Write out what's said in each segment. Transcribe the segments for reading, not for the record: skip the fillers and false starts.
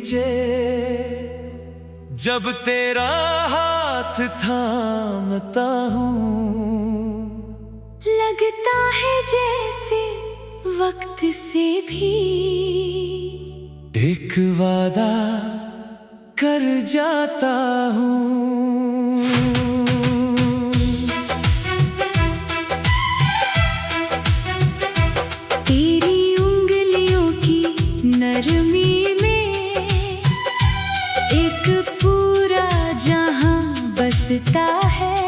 नीचे जब तेरा हाथ थामता हूँ, लगता है जैसे वक्त से भी एक वादा कर जाता हूँ। तेरी उंगलियों की नरमी में एक पूरा जहां बसता है।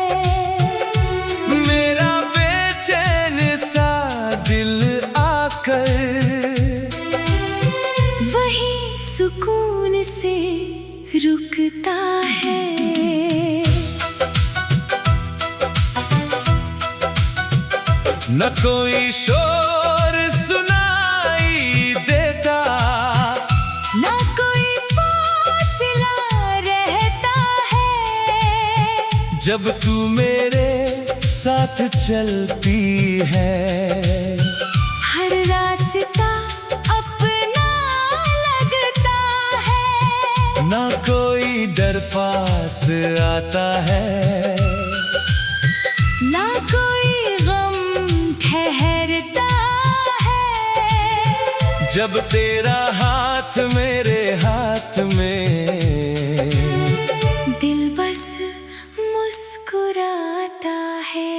मेरा बेचैन सा दिल आकर वही सुकून से रुकता है। न कोई शोर सुनाई देता, ना कोई फासला रहता है। जब तू मेरे साथ चलती है। हर रास्ता अपना लगता है। ना कोई डर पास आता है, ना कोई गम ठहरता है। जब तेरा हाथ मेरे हाथ में, दिल बस मुस्कुराता है।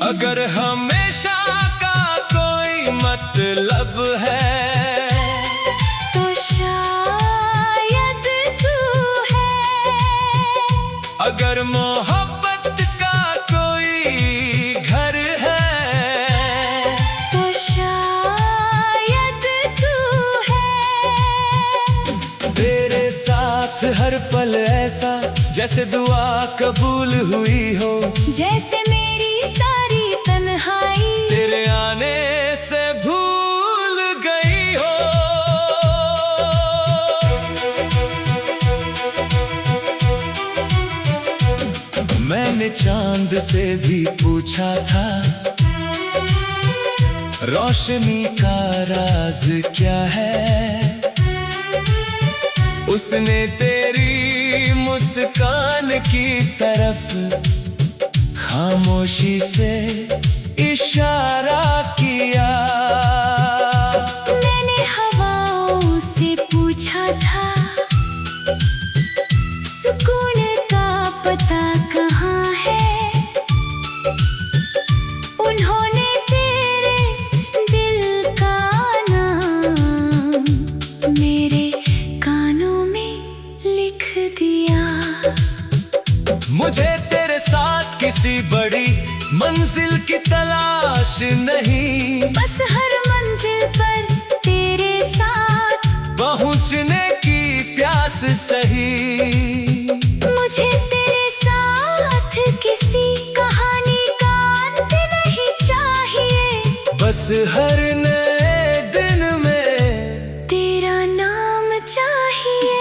अगर हमेशा का कोई मतलब है तो शायद तू है। अगर मोहब्बत का कोई घर है तो शायद तू है। तेरे साथ हर पल ऐसा जैसे दुआ कबूल हुई हो, जैसे मेरी सारी तन्हाई तेरे आने से भूल गई हो। मैंने चांद से भी पूछा था, रोशनी का राज क्या है। उसने तेरी मुस्कान की तरफ खामोशी से इशारा किया। मैंने हवाओं से पूछा था, सुकून का पता कहाँ है। उन्होंने तेरे दिल का नाम मेरे कानों में लिख दिया। मुझे तेरे साथ किसी बड़ी मंजिल की तलाश नहीं, बस हर मंजिल पर तेरे साथ पहुंचने की प्यास सही। मुझे तेरे साथ किसी कहानी का अंत नहीं चाहिए। बस हर नए दिन में तेरा नाम चाहिए।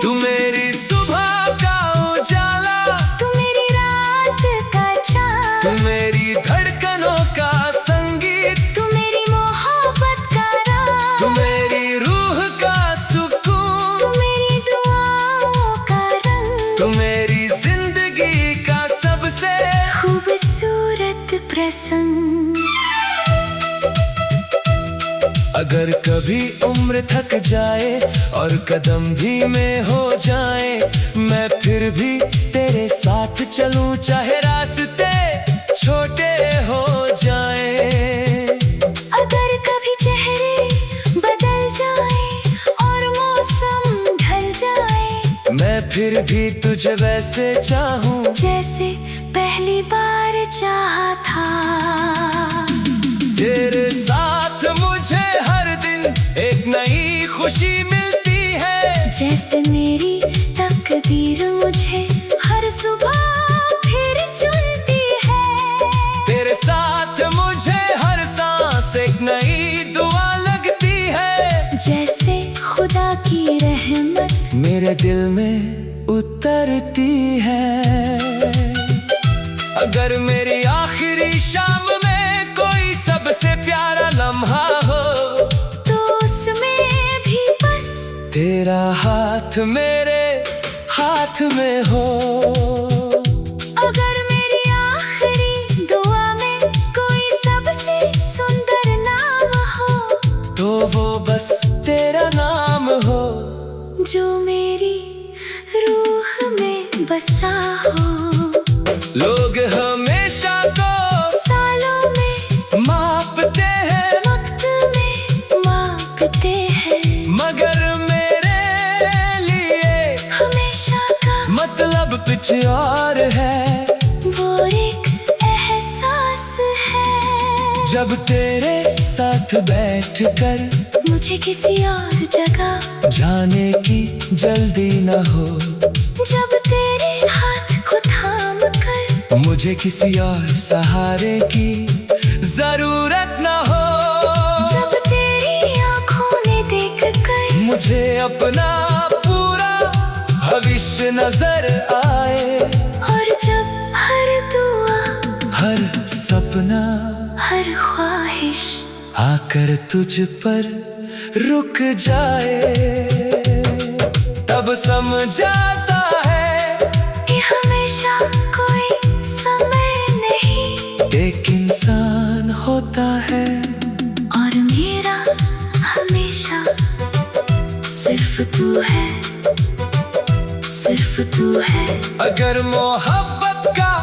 तू मेरी सुबह का उजाला, तू मेरी रात का चाँद, तू मेरी धड़कनों का संगीत, तू मेरी मोहब्बत का राज, तू मेरी रूह का सुकून, तू मेरी दुआओं का रंग, तू मेरी जिंदगी का सबसे खूबसूरत प्रसंग। अगर कभी उम्र थक जाए और कदम धीमे हो जाए, मैं फिर भी तेरे साथ चलूं, चाहे रास्ते छोटे हो जाए। अगर कभी चेहरे बदल जाए और मौसम ढल जाए, मैं फिर भी तुझे वैसे चाहूं जैसे पहली बार चाहा था। तेरे साथ मुझे हर दिन एक नई खुशी मिलती है। जैसे मेरी तकदीर मुझे हर सुबह फिर चुनती है। तेरे साथ मुझे हर सांस एक नई दुआ लगती है। जैसे खुदा की रहमत मेरे दिल में उतरती है। अगर मेरी आखिरी शाम में कोई सबसे प्यारा लम्हा हो, तो उसमें भी बस तेरा हाथ मेरे हाथ में हो। अगर मेरी आखिरी दुआ में कोई सबसे सुंदर नाम हो, तो वो बस तेरा नाम हो, जो मेरी रूह में बसा हो। लोग हमेशा को सालों में मापते हैं, वक्त में मापते हैं, मगर मेरे लिए हमेशा का मतलब कुछ और है। वो एक एहसास है, जब तेरे साथ बैठकर मुझे किसी और जगह जाने की जल्दी न हो, जब तेरे हाथ को थाम कर मुझे किसी और सहारे की जरूरत न हो, जब तेरी आँखों ने देख कर मुझे अपना पूरा भविष्य नजर आए, और जब हर दुआ हर सपना हर ख्वाहिश आकर तुझ पर रुक जाए, तब समझाता है कि हमेशा कोई समय नहीं एक इंसान होता है। और मेरा हमेशा सिर्फ तू है, सिर्फ तू है। अगर मोहब्बत का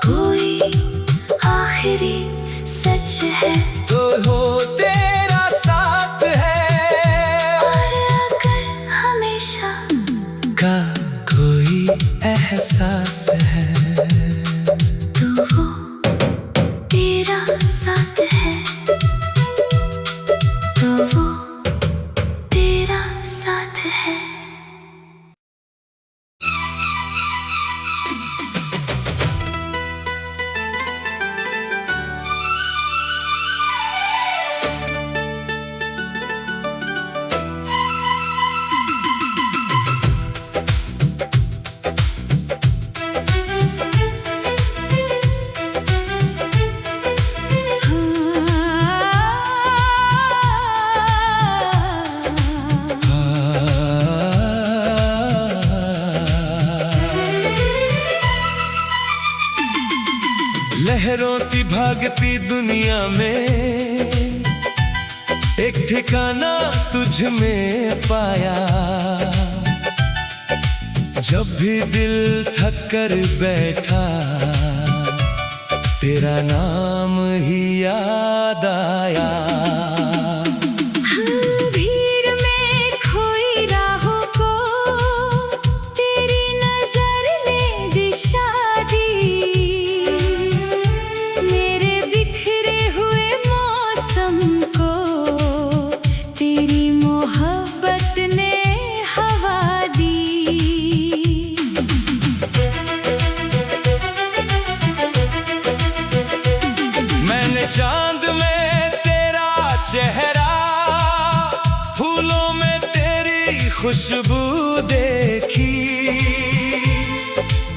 कोई आखिरी सच है, तो हो तेरा साथ है, और अगर हमेशा का कोई एहसास है, तो वो तेरा साथ है, तो वो तेरा साथ है। लहरों सी भागती दुनिया में एक ठिकाना तुझ में पाया, जब भी दिल थक कर बैठा तेरा नाम ही याद आया। भीड़ में खोई राहों को तेरी नजर ने दिशा दी, मेरे बिखरे हुए मौसम को तेरी मोहब्बत ने हवा दी। मैंने चांद में तेरा चेहरा, फूलों में तेरी खुशबू देखी,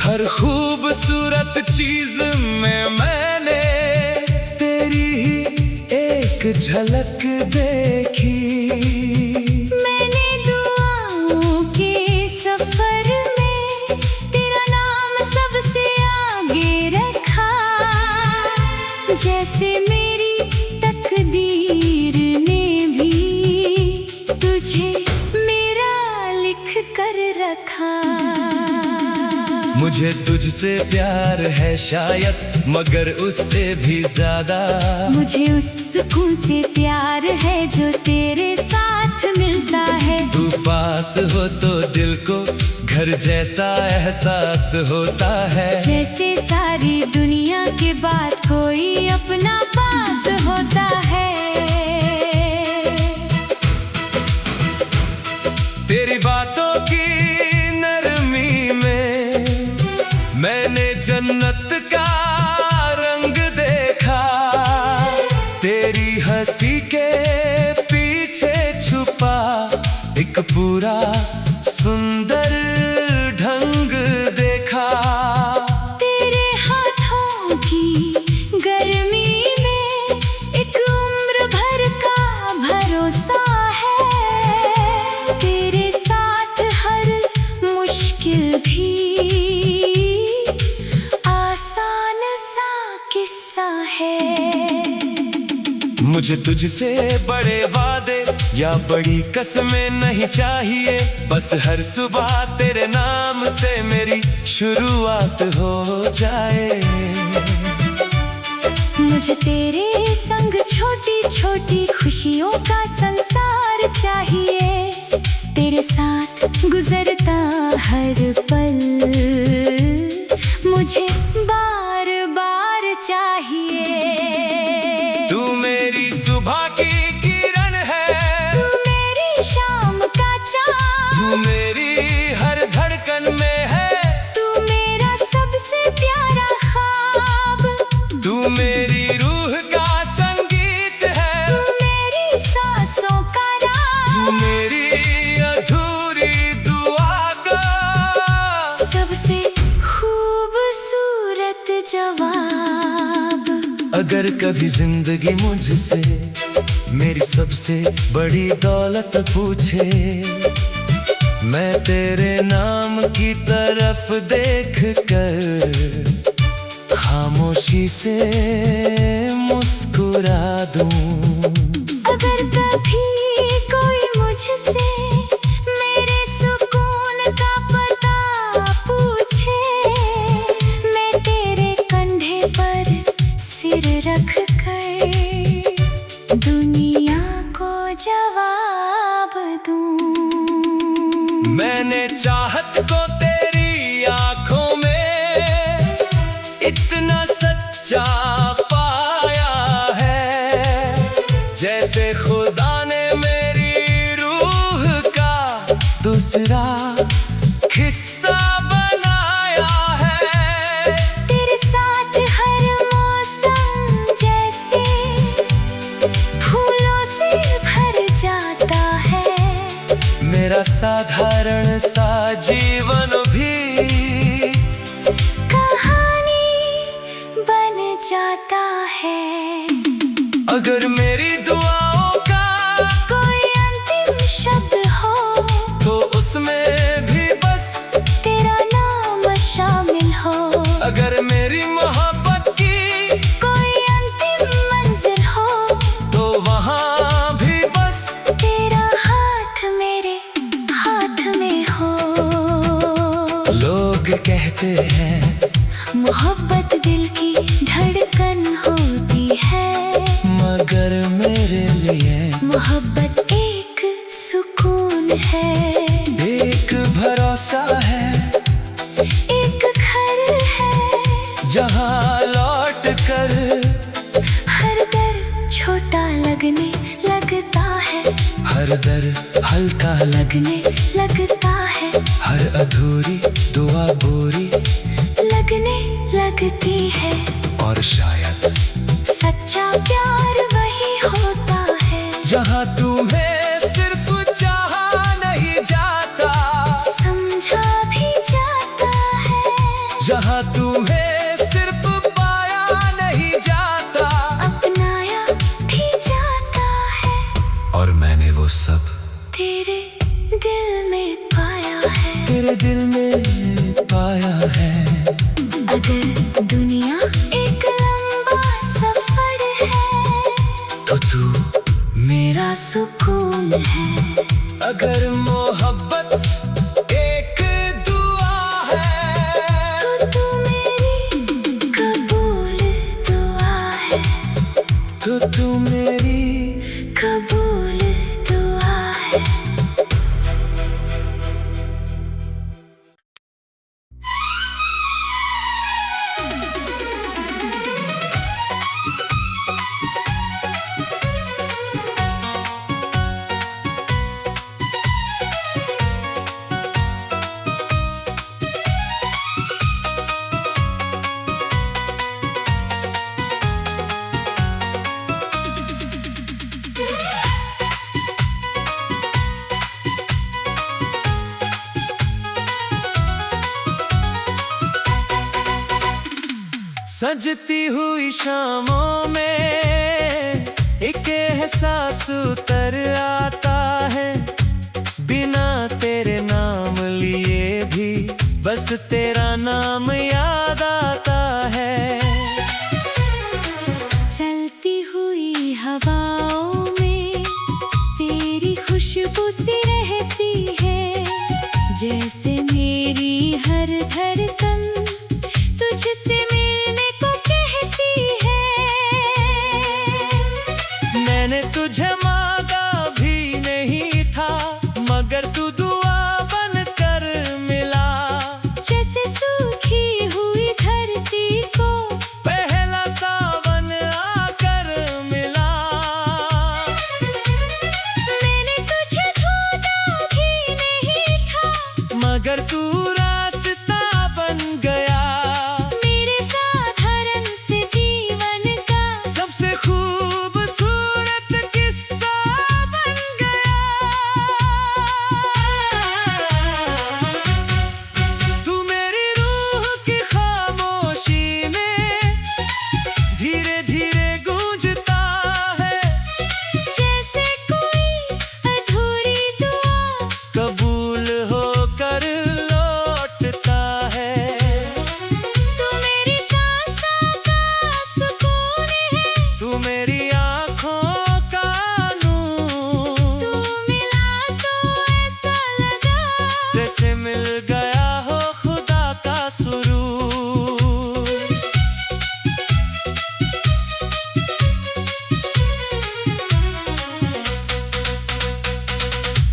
हर खूबसूरत चीज में मैंने तेरी ही एक झलक देखी। मैंने दुआओं के सफर में तेरा नाम सबसे आगे रखा, जैसे मेरी तकदीर ने भी तुझे मेरा लिख कर रखा। मुझे तुझसे प्यार है शायद, मगर उससे भी ज्यादा मुझे उस सुकून से प्यार है जो तेरे साथ मिलता है। तू पास हो तो दिल को घर जैसा एहसास होता है, जैसे सारी दुनिया के बाद कोई अपना पास होता है। तेरी बातों की नरमी में मैंने जन्नत का रंग देखा, तेरी हंसी के पीछे छुपा एक पूरा सुंदर ढंग देखा। तेरे हाथों की गर्मी में एक उम्र भर का भरोसा है, तेरे मुझे तुझसे बड़े वादे या बड़ी कसमें नहीं चाहिए, बस हर सुबह तेरे नाम से मेरी शुरुआत हो जाए। मुझे तेरे संग छोटी छोटी खुशियों का संसार चाहिए, तेरे साथ गुजरता हर पल मुझे बार बार चाहिए। तू मेरी सुबह की किरण है, तू मेरी शाम का चाँद, तू मेरी हर धड़कन में है, तू मेरा सबसे प्यारा ख्वाब, तू मेरी रूह का संगीत है, तू मेरी सांसों का राग, तू मेरी अधूरी दुआ का सबसे खूबसूरत जवाब। अगर कभी जिंदगी मुझसे मेरी सबसे बड़ी दौलत पूछे, मैं तेरे नाम की तरफ देख कर खामोशी से मुस्कुरा दूं। अगर कभी कोई मुझसे मेरे सुकून का पता पूछे, मैं तेरे कंधे पर सिर रख कर दुनिया को जवाब दूं। मैंने चाहत को तेरी आंखों में इतना सच्चा पाया है, जैसे खुदा ने मेरी रूह का दूसरा हिस्सा बनाया है। तेरे साथ हर मौसम जैसे फूलों से भर जाता है, मेरा साधारण सा जीवन भी कहानी बन जाता है। अगर मेरी दुआओं का कोई अंतिम शब्द हो, तो उसमें भी बस तेरा नाम शामिल हो। अगर मेरी मोहब्बत की कोई अंतिम मंजिल हो, तो वहाँ भी बस तेरा हाथ मेरे हाथ में हो। लोग कहते हैं मोहब्बत दिल की धड़कन होती है, मगर मेरे लिए मोहब्बत एक सुकून है, एक भरोसा है, एक घर है जहाँ लौट कर हर दर छोटा लगने लगता है, हर दर हल्का लगने लगता है, हर अधूरी दुआ बोरी लगने लगती है। और शायद सच्चा प्यार वही होता है जहाँ तुम्हें सिर्फ चाहा नहीं जाता, समझा भी जाता है, जहाँ तुम्हें सिर्फ पाया नहीं जाता, अपनाया भी जाता है। और मैंने वो सब तेरे दिल में पाया है, तेरे दिल में पाया है। अगर दुनिया एक लंबा सफर है, तो तू मेरा सुकून है। अगर मोहब्बत एक दुआ है, तो तू मेरी कबूल दुआ है, तो तू मेरी कबूल दुआ है। सजती हुई शामों में एक एहसास उतर आता है, बिना तेरे नाम लिए भी बस तेरा नाम याद आता है। चलती हुई हवा जैसे मेरी हर धड़कन तुझसे मिलने को कहती है। मैंने तुझे मांगा भी नहीं था, मगर तू दुआ बनकर मिला। जैसे सूखी हुई धरती को पहला सावन आकर मिला। मैंने तुझे ढूंढा भी नहीं था, मगर तू रास्ता बन गया। मेरे साधारण से जीवन का सबसे खूबसूरत किस्सा बन गया। तू मेरी रूह की खामोशी में धीरे धीरे गूंजता है। जैसे कोई अधूरी दुआ कबूल होकर लौटता है। तू मेरी सांसों का सुकून है, तू मेरी आँखों का नूर। तू मिला तो ऐसा लगा जैसे मिल गया हो खुदा का सुरूर।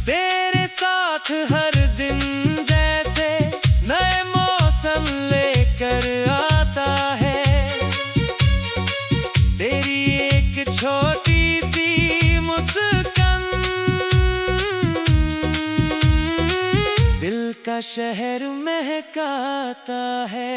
तेरे साथ हर दिन जैसे नए मौसम लेकर आता है। तेरी एक छोटी सी मुस्कान दिल का शहर महकाता है।